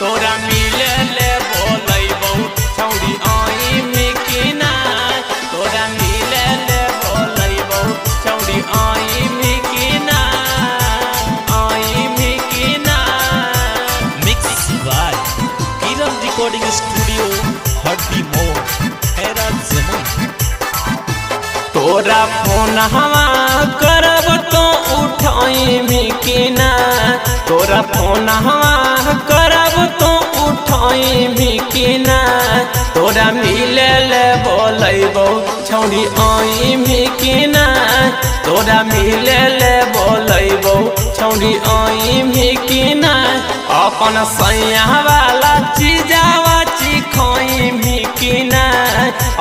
तोरा मिले ले बोलैबौ छौरी आइमी कि ना तोरा मिले ले बोलैबौ छौरी आइमी कि ना mix by Kiran recording studio हड्डी मोड़ हैरा जमुई। तोरा फोन हवा करब तो उठाइमी कि ना तोरा फोन हवा करब तो उठाइमी कि ना तोरा मिले ले बोलैबौ छौरी आइमी कि ना तोरा मिले ले बोलैबौ छौरी आइमी कि ना अपन सैया वाला चीजावा चिखइमी कि ना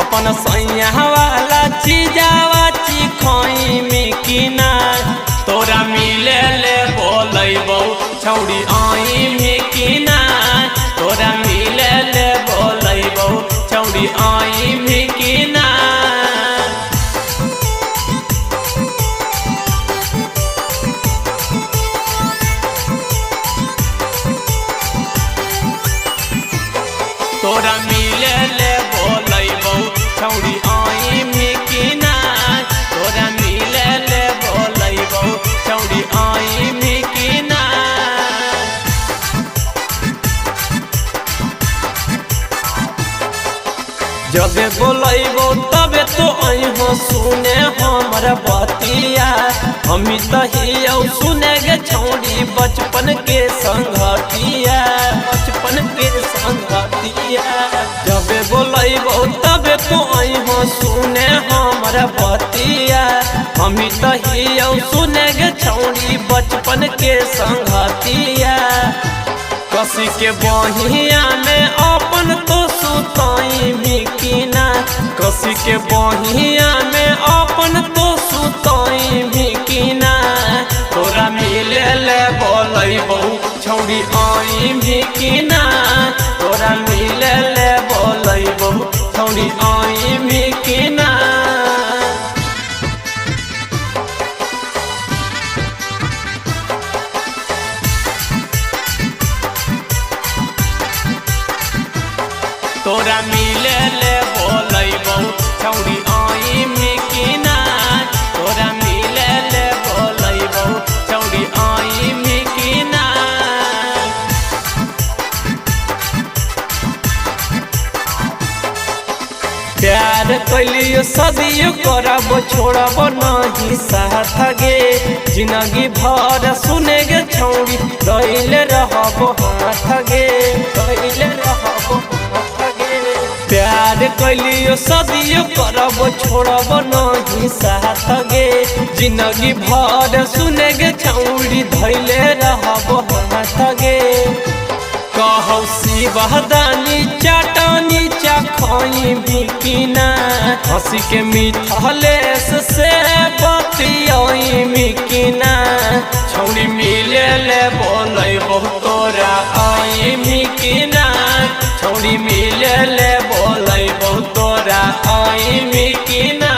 अपन सैया वाला चीजावा चिखइमी कि ना तोरा मिले ले बोलैबौ छौरी आइमी कि ना तोरा मिले ले बोलैबौ छौरी आइमी कि ना तोरा मिले ले बोलैबौ छौरी आइमी कि ना तोरा मिले ले बोलैबौ छौरी आइमी कि ना जबे बोलैबौ तबे तो अइहो सुने हमर बतिया हमी तहियौ सुने गे छौरी बचपन के संगतिया जबे बोलैबौ तबे तो अइहो सुने हमर बतिया हमी तहियौ सुने गे छौरी बचपन के संगतिया कसी के बहिया में अपन तो सुतइमी कि ना कसी के बहिया में अपन तो सुतइमी कि ना तोरा मिले ले बोलैबौ छौरी आइमी कि ना तोरा मिले ले बोलैबौ छौरी आइमी कि ना तोरा मिले ले बोलैबौ छौरी आइमी कि ना तोरा मिले ले बोलैबौ छौरी आइमी कि ना प्यार कैलियो सदियो करब छोड़ब नहीं साथ गे जिंदगी भर सुने गे छौरी दैले रहब हाथ गे प्यार कैलियो सदियो करब छोड़ब नहीं साथ गे जिंदगी भर सुने गे छौरी धैले रहब हाथ गे कहौ शिवदानी चटनी चखइमी कि ना हंसी के मिथलेश से बतियइमी कि ना छौरी मिले ले बोलैबौ तोरा आइमी कि ना छौरी मिले ले बोलैबौ तोरा आइमी कि ना।